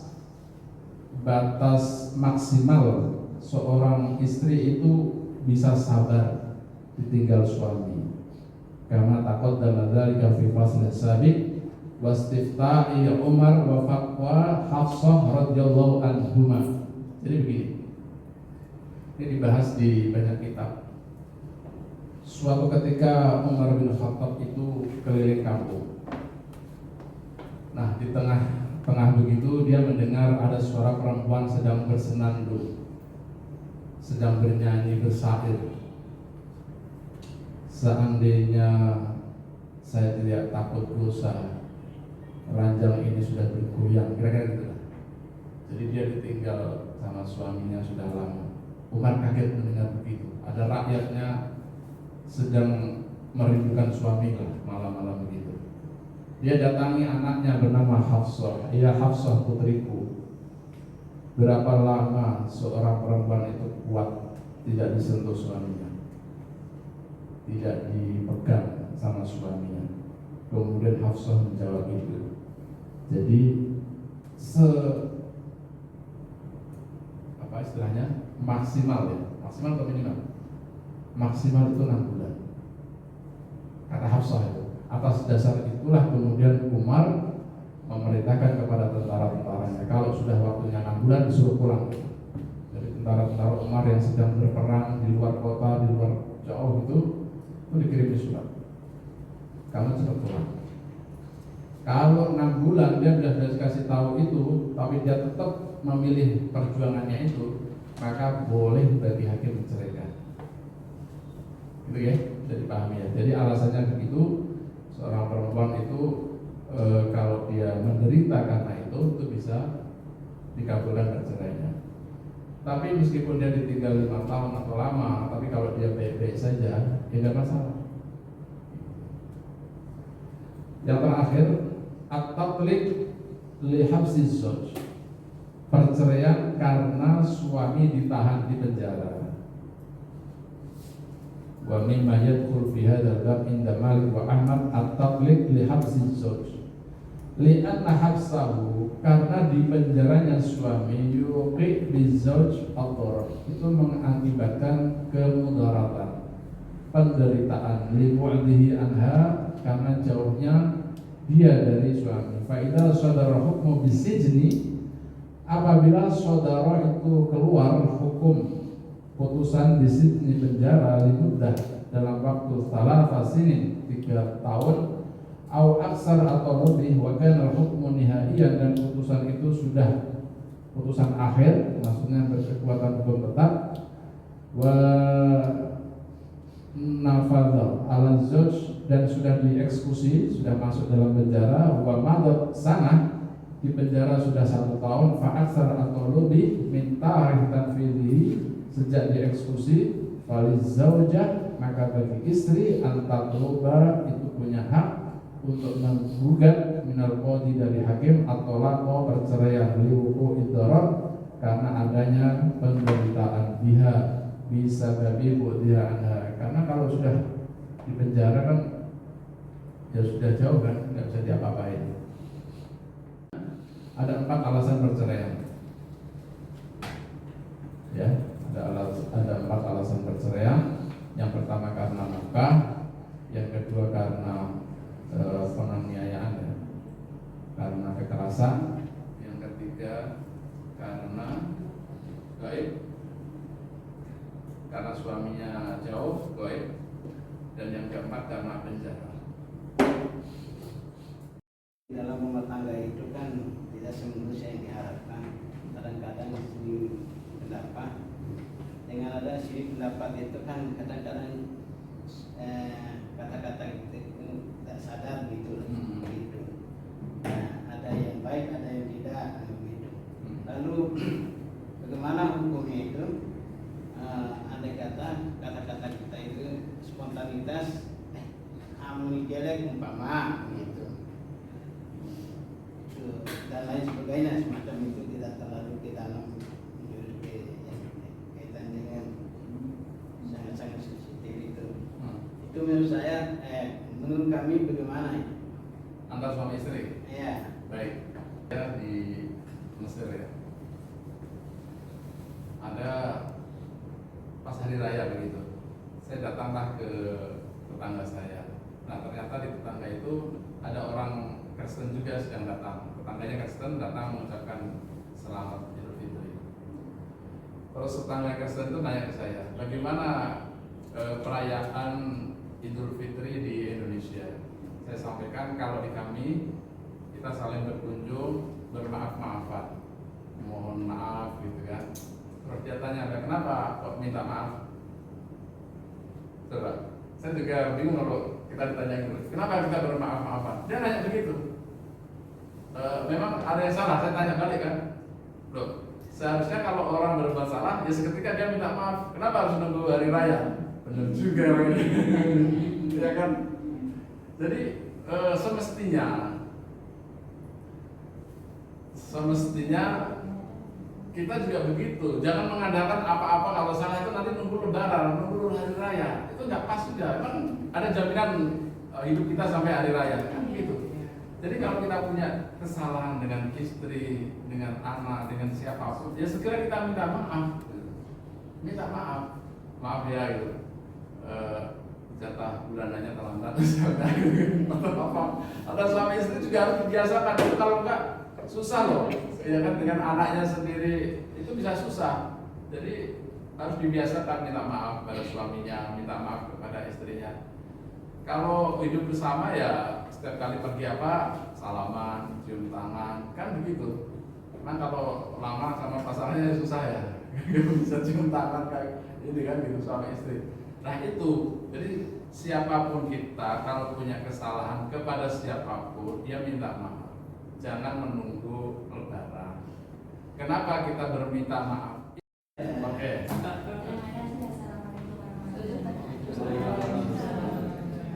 maksimal seorang istri itu bisa sabar ditinggal suami. Karena takut dalam dzalika fi fasl sabiq wastifta'i Umar wa fatwa Hafsah radhiyallahu anhuma. Jadi begini. Ini dibahas di banyak kitab. Suatu ketika Umar bin Khattab itu keliling kampung. Nah, di tengah begitu dia mendengar ada suara perempuan sedang bersenandung, sedang bernyanyi bersyair. Seandainya saya tidak takut dosa, ranjang ini sudah bergoyang, kira-kira gitu lah. Jadi dia ditinggal sama suaminya sudah lama. Umar kaget mendengar begitu. Ada rakyatnya sedang merindukan suami lah malam-malam begitu. Dia datangi anaknya bernama Hafsah. Ya Hafsah putriku, berapa lama seorang perempuan itu kuat tidak disentuh suaminya, tidak dipegang sama suaminya? Kemudian Hafsah menjawab itu. Jadi apa istilahnya, maksimal ya, maksimal atau minimal? Maksimal itu 6 bulan kata Hafsah itu. Atas dasar itulah kemudian Umar memerintahkan kepada tentara-tentaranya, kalau sudah waktunya 6 bulan disuruh pulang. Jadi tentara-tentara Umar yang sedang berperang di luar kota, di luar jauh itu dikirim surat, kamu cepat pulang. Kalau 6 bulan dia sudah dikasih tahu itu, tapi dia tetap memilih perjuangannya itu, maka boleh bagi hakim menceraikan. Itu ya, bisa dipahami ya. Jadi alasannya begitu. Seorang perempuan itu kalau dia menderita karena itu bisa dikabulkan perceraiannya. Tapi meskipun dia ditinggal 5 tahun atau lama, tapi kalau dia baik-baik saja, ya tidak masalah. Yang terakhir, at-tatliq li habsiz zawj, perceraian karena suami ditahan di penjara. Wa mimma yadkhul fi hadzal bab inda Malik wa Ahmad at-tatliq li habsiz zawj. Li'anna habsahu, karena di penjaranya suami, yuqi bizawj ad-darar, itu mengakibatkan kemudaratan. penderitaan, libu'dihi anha, karena jauhnya dia dari suami. Fa idza sadara hukmu bisijni, apabila saudara itu keluar hukum putusan bisijni penjara limuddah dalam waktu salah sinin 3 tahun, au aksar atau lebih, wa kana hukmu nihaiyan, dan putusan itu sudah putusan akhir, maksudnya berkekuatan hukum tetap, wa nafadha ala zawj, dan sudah dieksekusi, sudah masuk dalam penjara, wa madat sanah, di penjara sudah 1 tahun, fa aksar atau lebih, min tarikh tanfidhi, sejak dieksekusi, faliz zaujah, maka bagi istri antatluba, itu punya hak untuk menggugat minal qadi, dari hakim, atau lako perceraian, liwuku idarat, karena adanya penderitaan, biha bisa babi dia anda, karena kalau sudah di penjara kan ya sudah jauh kan, nggak bisa diapa-apain. Ada 4 alasan perceraian, ya, ada 4 alasan perceraian. Yang pertama karena nafkah, yang kedua karena penganiayaan, ya, karena kekerasan, yang ketiga karena gaib, karena suaminya jauh, gaib, dan yang keempat karena penjara. Dalam rumah tangga itu kan tidak semulus yang diharapkan. Kadang-kadang sendiri pendapat, dengan ada siri pendapat itu kan kadang-kadang kata-kata itu tidak sadar gitu. Gitu. Nah, ada yang baik, ada yang tidak gitu. Lalu bagaimana hukumnya itu? Andai kata-kata kita itu spontanitas, harmoni jelek umpama gitu, dan lain sebagainya, semacam itu, tidak terlalu ke dalam kaitan dengan sangat-sangat sensitif itu. Itu menurut saya, menurut kami bagaimana? Antar suami istri? Iya. Baik. Ya, di Mesir, ya, ada pas hari raya begitu, saya datanglah ke tetangga saya. Nah, ternyata di tetangga itu ada orang Kristen juga sedang datang. Tetangganya Kristen datang mengucapkan selamat Idul Fitri. Terus tetangga Kristen itu nanya ke saya, bagaimana perayaan Idul Fitri di Indonesia? Saya sampaikan kalau di kami kita saling berkunjung, bermaaf-maafan, mohon maaf gitu kan. Terus dia tanya, kenapa kok minta maaf? Coba, saya juga bingung kalau kita ditanya gitu, kenapa kita bermaaf-maafan? Dia nanya begitu. Memang ada yang salah, saya tanya balik kan. Loh, seharusnya kalau orang berbuat salah, ya seketika dia minta maaf. Kenapa harus nunggu hari raya? Benar juga, ya kan? Jadi semestinya kita juga begitu. Jangan mengandalkan apa-apa kalau salah itu nanti nunggu lebaran, nunggu hari raya. Itu nggak pas juga. Emang ada jaminan hidup kita sampai hari raya kan gitu. Jadi kalau kita punya kesalahan dengan istri, dengan anak, dengan siapapun, ya segera kita minta maaf. Minta maaf. Maaf ya gitu. Jatah bulanannya terlambat atau apa. Ada suami istri juga harus dibiasakan. Itu kalau enggak susah loh. Ya kan, dengan anaknya sendiri itu bisa susah. Jadi harus dibiasakan minta maaf pada suaminya, minta maaf kepada istrinya. Kalau hidup bersama ya setiap kali pergi apa salaman, cium tangan, kan begitu. Nah kalau lama sama pasangannya susah ya, bisa cium tangan kayak ini kan gitu suami istri. Nah itu, jadi siapapun kita kalau punya kesalahan kepada siapapun dia minta maaf. Jangan menunggu lebaran. Kenapa kita berminta maaf? Oke.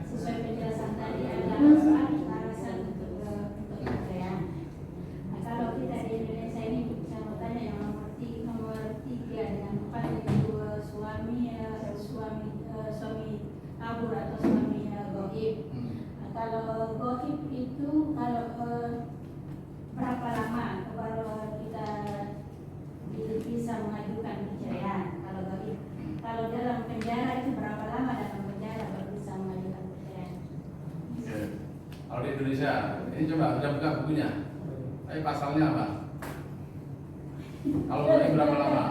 Sesuai penjelasan tadi adalah soal alasan untuk perceraian. Nah, kalau kita di Indonesia ini bisa bertanya yang nomor 3 dengan 4 itu suami kabur atau suami goib. Nah, kalau goib itu berapa lama baru kita bisa mengajukan perceraian kalau goib? Kalau dalam penjara itu berapa lama dalam penjara? Indonesia. Ini coba udah buka bukunya. Tapi pasalnya apa? Kalau boleh berapa lama?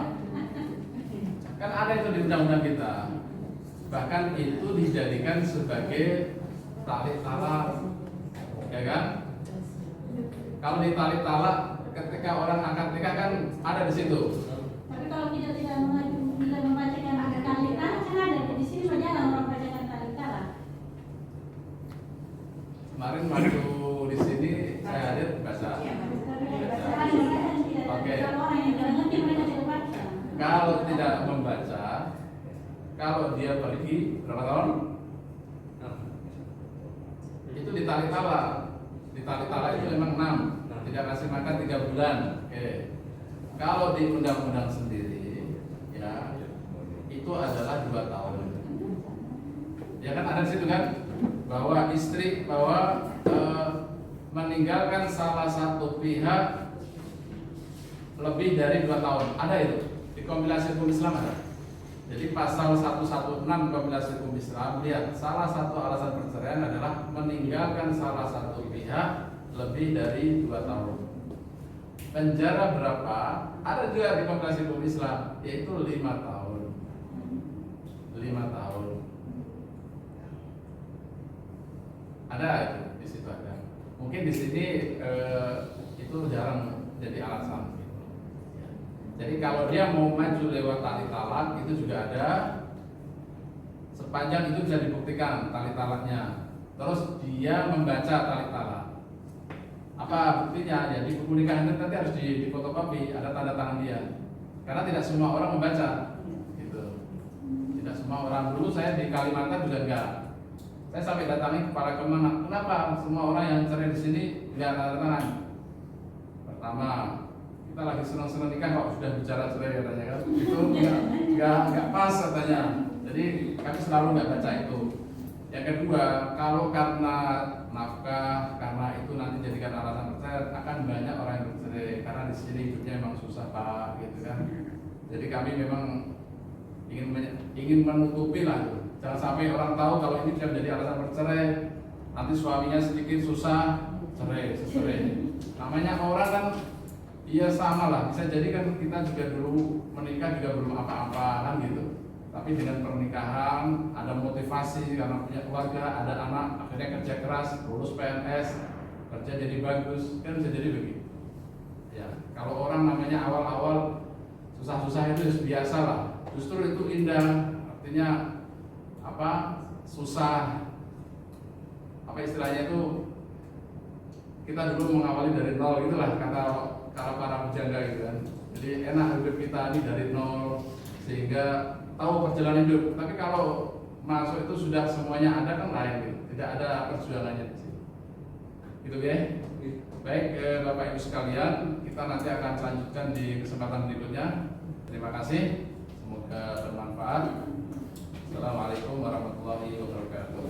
Kan ada itu di undang-undang kita. Bahkan itu dijadikan sebagai tali talak, ya kan? Kalau di tali talak, ketika orang akad nikah kan ada di situ. Tapi kalau kita tidak membacakan tali talak kan ada di sini berjalan orang bacakan tali talak. Kemarin waktu di sini saya hadir baca. Oke. Kalau tidak membaca, kalau dia pergi berapa tahun? Itu ditali talak. Ditali talak itu memang 6, tidak kasih makan 3 bulan. Oke. Kalau di undang-undang sendiri, ya itu adalah 2 tahun. Ya kan ada di situ kan, bahwa istri meninggalkan salah satu pihak lebih dari 2 tahun. Ada itu di kompilasi hukum Islam ada. Jadi pasal 116 kompilasi hukum Islam, lihat salah satu alasan perceraian adalah meninggalkan salah satu pihak lebih dari 2 tahun. Penjara berapa? Ada juga di kompilasi hukum Islam, yaitu 5 tahun. 5 tahun. Ada itu di situ ada. Mungkin di sini itu jarang jadi alasan. Jadi kalau dia mau maju lewat tali talak itu juga ada, sepanjang itu bisa dibuktikan tali talaknya. Terus dia membaca tali talak. Apa buktinya? Ya di buku nikah nanti harus difotokopi, ada tanda tangan dia. Karena tidak semua orang membaca, gitu. Tidak semua orang. Dulu saya di Kalimantan juga enggak. Saya sampai datangi kepala Kemenang. Kenapa semua orang yang cerai di sini enggak tanda tangan? Pertama, kita lagi senang-senang nikah kok sudah bicara cerai katanya kan, itu nggak pas katanya. Jadi kami selalu nggak baca itu. Yang kedua, kalau karena nafkah, karena itu nanti jadikan alasan perceraian, akan banyak orang yang bercerai karena di sini hidupnya memang susah pak, gitu kan. Jadi kami memang ingin menutupi lah, gitu. Jangan sampai orang tahu kalau ini bisa menjadi alasan bercerai. Nanti suaminya sedikit susah, cerai. Namanya orang kan. Iya sama lah, bisa jadi kan kita juga dulu menikah juga belum apa-apa kan gitu. Tapi dengan pernikahan ada motivasi karena punya keluarga, ada anak, akhirnya kerja keras, lulus PNS, kerja jadi bagus, kan bisa jadi begitu. Ya, kalau orang namanya awal-awal susah-susah itu biasa lah. Justru itu indah, artinya apa? Susah. Apa istilahnya itu? Kita dulu mengawali dari nol gitulah kata para pujangga gitu kan. Jadi enak hidup kita ini dari nol sehingga tahu perjalanan hidup. Tapi kalau masuk itu sudah semuanya ada kan lain gitu. Tidak ada perjuangannya di sini. Gitu ya. Baik Bapak Ibu sekalian, kita nanti akan lanjutkan di kesempatan berikutnya. Terima kasih. Semoga bermanfaat. Assalamualaikum warahmatullahi wabarakatuh.